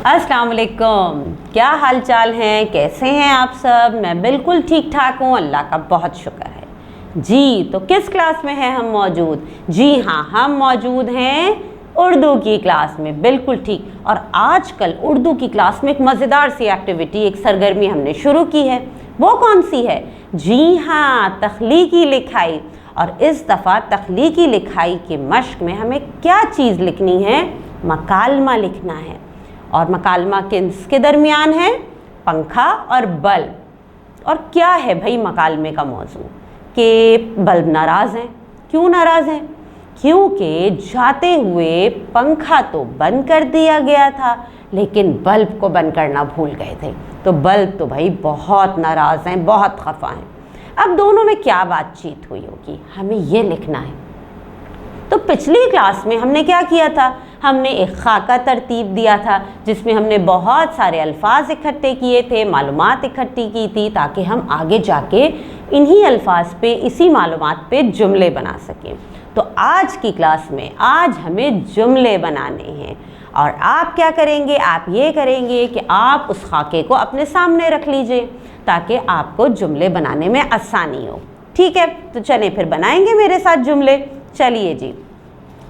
अस्सलाम वालेकुम। क्या हाल चाल हैं, कैसे हैं आप सब? मैं बिल्कुल ठीक ठाक हूँ, अल्लाह का बहुत शुक्र है जी। तो किस क्लास में हैं हम मौजूद? जी हाँ, हम मौजूद हैं उर्दू की क्लास में, बिल्कुल ठीक। और आजकल उर्दू की क्लास में एक मज़ेदार सी एक्टिविटी, एक सरगर्मी हमने शुरू की है। वो कौन सी है? जी हाँ, तख्लीकी लिखाई। और इस दफ़ा तख्लीकी लिखाई की मश्क में हमें क्या चीज़ लिखनी है? मकालमा लिखना है। और मकालमा किसके दरमियान है? पंखा और बल्ब। और क्या है भाई मकालमे का मौजू? कि बल्ब नाराज़ हैं। क्यों नाराज़ हैं? क्योंकि जाते हुए पंखा तो बंद कर दिया गया था, लेकिन बल्ब को बंद करना भूल गए थे। तो बल्ब तो भाई बहुत नाराज़ हैं, बहुत खफा हैं। अब दोनों में क्या बातचीत हुई होगी, हमें ये लिखना है। तो पिछली क्लास में हमने क्या किया था? हमने एक खाका तरतीब दिया था, जिसमें हमने बहुत सारे अल्फाज इकट्ठे किए थे, मालूमात इकट्ठी की थी, ताकि हम आगे जाके इन्हीं अल्फाज पे, इसी मालूमात पे जुमले बना सकें। तो आज की क्लास में आज हमें जुमले बनाने हैं। और आप क्या करेंगे? आप ये करेंगे कि आप उस खाके को अपने सामने रख लीजिए, ताकि आपको जुमले बनाने में आसानी हो। ठीक है, तो चलें फिर बनाएंगे मेरे साथ जुमले। चलिए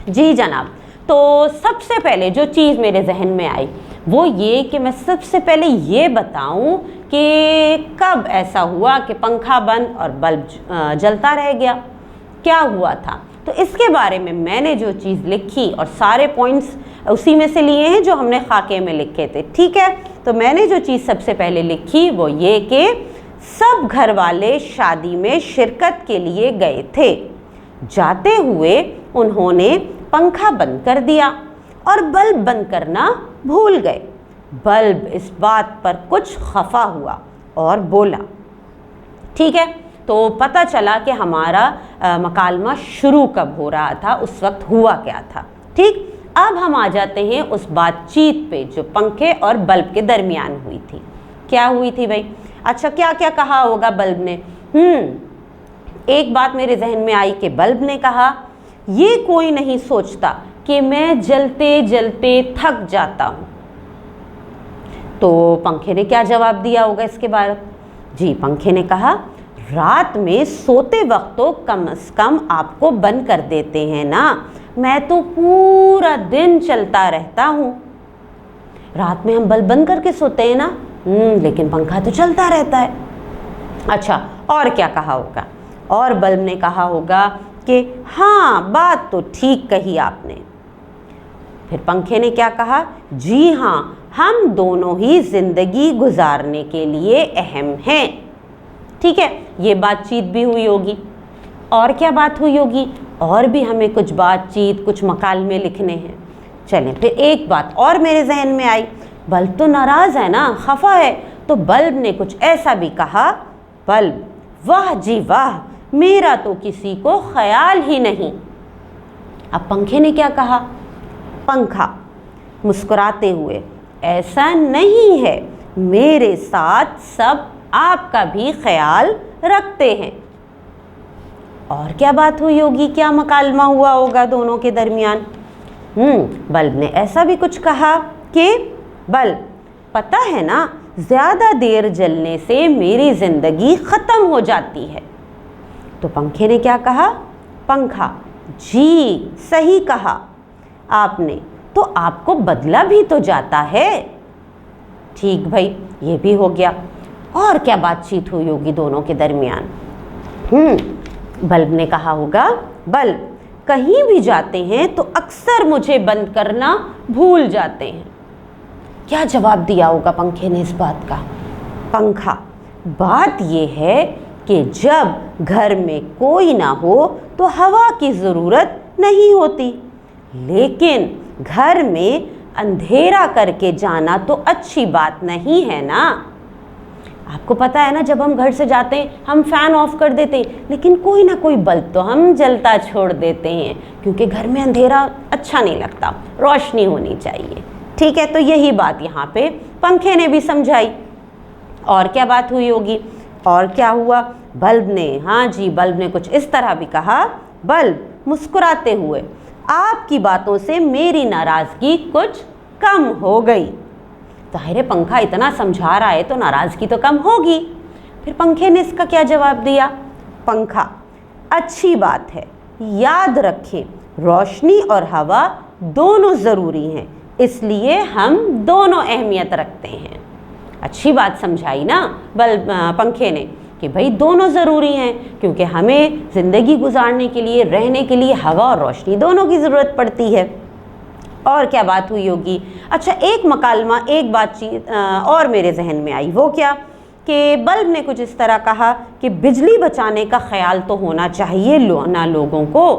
जी जनाब। तो सबसे पहले जो चीज़ मेरे जहन में आई वो ये कि मैं सबसे पहले ये बताऊं कि कब ऐसा हुआ कि पंखा बंद और बल्ब जलता रह गया। क्या हुआ था? तो इसके बारे में मैंने जो चीज़ लिखी, और सारे पॉइंट्स उसी में से लिए हैं जो हमने खाके में लिखे थे। ठीक है, तो मैंने जो चीज़ सबसे पहले लिखी वो ये कि सब घर वाले शादी में शिरकत के लिए गए थे। जाते हुए उन्होंने पंखा बंद कर दिया और बल्ब बंद करना भूल गए। बल्ब इस बात पर कुछ खफा हुआ और बोला। ठीक है, तो पता चला कि हमारा मकालमा शुरू कब हो रहा था, उस वक्त हुआ क्या था। ठीक, अब हम आ जाते हैं उस बातचीत पे जो पंखे और बल्ब के दरमियान हुई थी। क्या हुई थी भाई? अच्छा, क्या क्या कहा होगा बल्ब ने? एक बात मेरे जहन में आई कि बल्ब ने कहा, ये कोई नहीं सोचता कि मैं जलते जलते थक जाता हूँ। तो पंखे ने क्या जवाब दिया होगा इसके बारे? जी, पंखे ने कहा, रात में सोते वक्त तो कम से कम आपको बंद कर देते हैं ना, मैं तो पूरा दिन चलता रहता हूँ। रात में हम बल्ब बंद करके सोते हैं ना, लेकिन पंखा तो चलता रहता है। अच्छा, और क्या कहा होगा? और बल्ब ने कहा होगा कि हाँ, बात तो ठीक कही आपने। फिर पंखे ने क्या कहा? जी हाँ, हम दोनों ही जिंदगी गुजारने के लिए अहम हैं। ठीक है, ये बातचीत भी हुई होगी। और क्या बात हुई होगी? और भी हमें कुछ बातचीत, कुछ मकालमे लिखने हैं। चलें, फिर एक बात और मेरे जहन में आई। बल्ब तो नाराज़ है ना, खफा है। तो बल्ब ने कुछ ऐसा भी कहा, बल्ब, वाह जी वाह, मेरा तो किसी को ख्याल ही नहीं। अब पंखे ने क्या कहा? पंखा मुस्कुराते हुए, ऐसा नहीं है, मेरे साथ सब आपका भी ख्याल रखते हैं। और क्या बात हुई होगी? क्या मकालमा हुआ होगा दोनों के दरमियान? बल्ब ने ऐसा भी कुछ कहा कि बल्ब, पता है ना, ज़्यादा देर जलने से मेरी ज़िंदगी ख़त्म हो जाती है। तो पंखे ने क्या कहा? पंखा, जी सही कहा आपने, तो आपको बदला भी तो जाता है। ठीक भाई, ये भी हो गया। और क्या बातचीत हुई होगी दोनों के दरमियान? बल्ब ने कहा होगा, बल्ब, कहीं भी जाते हैं तो अक्सर मुझे बंद करना भूल जाते हैं। क्या जवाब दिया होगा पंखे ने इस बात का? पंखा, बात ये है कि जब घर में कोई ना हो तो हवा की ज़रूरत नहीं होती, लेकिन घर में अंधेरा करके जाना तो अच्छी बात नहीं है ना। आपको पता है ना, जब हम घर से जाते हैं हम फ़ैन ऑफ कर देते हैं, लेकिन कोई ना कोई बल्ब तो हम जलता छोड़ देते हैं, क्योंकि घर में अंधेरा अच्छा नहीं लगता, रोशनी होनी चाहिए। ठीक है, तो यही बात यहाँ पे पंखे ने भी समझाई। और क्या बात हुई होगी? और क्या हुआ? बल्ब ने, हाँ जी, बल्ब ने कुछ इस तरह भी कहा, बल्ब, मुस्कुराते हुए, आपकी बातों से मेरी नाराज़गी कुछ कम हो गई। जाहिर है पंखा इतना समझा रहा है तो नाराज़गी तो कम होगी। फिर पंखे ने इसका क्या जवाब दिया? पंखा, अच्छी बात है, याद रखें रोशनी और हवा दोनों ज़रूरी हैं, इसलिए हम दोनों अहमियत रखते हैं। अच्छी बात समझाई ना पंखे ने कि भाई दोनों ज़रूरी हैं, क्योंकि हमें ज़िंदगी गुजारने के लिए, रहने के लिए हवा और रोशनी दोनों की ज़रूरत पड़ती है। और क्या बात हुई होगी? अच्छा, एक मकालमा, एक बातचीत और मेरे जहन में आई। वो क्या कि बल्ब ने कुछ इस तरह कहा कि बिजली बचाने का ख्याल तो होना चाहिए ना लोगों को,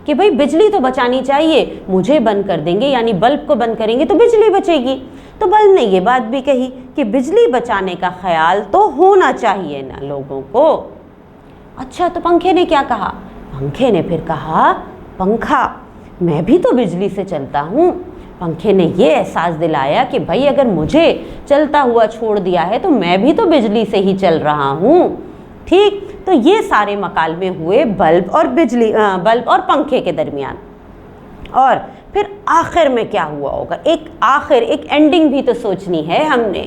कि भाई बिजली तो बचानी चाहिए, मुझे बंद कर देंगे यानी बल्ब को बंद करेंगे तो बिजली बचेगी। तो बल्ब ने ये बात भी कही कि बिजली बचाने का ख्याल तो होना चाहिए ना लोगों को। अच्छा, तो पंखे ने क्या कहा? पंखे ने फिर कहा, पंखा, मैं भी तो बिजली से चलता हूँ। पंखे ने ये एहसास दिलाया कि भाई अगर मुझे चलता हुआ छोड़ दिया है तो मैं भी तो बिजली से ही चल रहा हूँ। ठीक, तो ये सारे मकालमे हुए बल्ब और पंखे के दरमियान। और फिर आखिर में क्या हुआ होगा? एक एंडिंग भी तो सोचनी है हमने।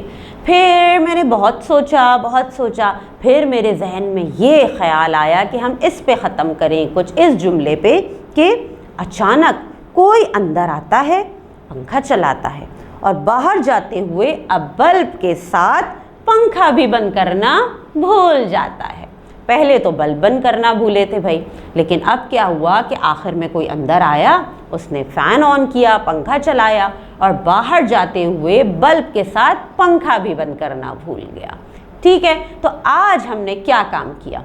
फिर मैंने बहुत सोचा, फिर मेरे जहन में ये ख्याल आया कि हम इस पे ख़त्म करें कुछ इस जुमले पे कि अचानक कोई अंदर आता है, पंखा चलाता है और बाहर जाते हुए अब बल्ब के साथ पंखा भी बंद करना भूल जाता है। पहले तो बल्ब बंद करना भूले थे भाई, लेकिन अब क्या हुआ कि आखिर में कोई अंदर आया, उसने फ़ैन ऑन किया, पंखा चलाया और बाहर जाते हुए बल्ब के साथ पंखा भी बंद करना भूल गया। ठीक है, तो आज हमने क्या काम किया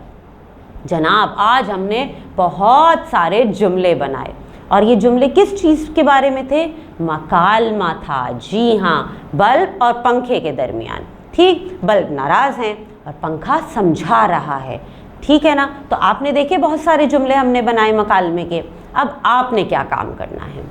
जनाब? आज हमने बहुत सारे जुमले बनाए और ये जुमले किस चीज़ के बारे में थे? मकालमा था। जी हाँ, बल्ब और पंखे के दरमियान। ठीक, बल्ब नाराज़ हैं और पंखा समझा रहा है। ठीक है ना? तो आपने देखे बहुत सारे जुमले हमने बनाए मकालमे के। अब आपने क्या काम करना है?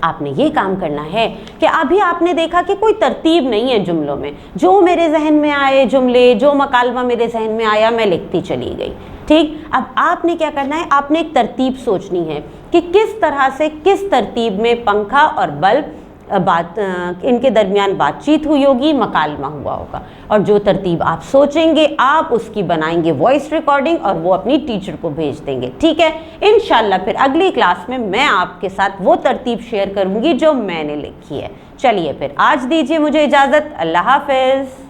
आपने ये काम करना है कि अभी आपने देखा कि कोई तरतीब नहीं है जुमलों में। जो मेरे जहन में आए जुमले, जो मकालमा मेरे जहन में आया, मैं लिखती चली गई। ठीक, अब आपने क्या करना है? आपने एक तरतीब सोचनी है कि किस तरह से, किस तरतीब में पंखा और बल्ब इनके दरमियान बातचीत हुई होगी, मकालमा हुआ होगा। और जो तरतीब आप सोचेंगे आप उसकी बनाएंगे वॉइस रिकॉर्डिंग और वो अपनी टीचर को भेज देंगे। ठीक है, इंशाल्लाह फिर अगली क्लास में मैं आपके साथ वो तरतीब शेयर करूंगी जो मैंने लिखी है। चलिए फिर आज दीजिए मुझे इजाज़त। अल्लाह हाफ़िज़।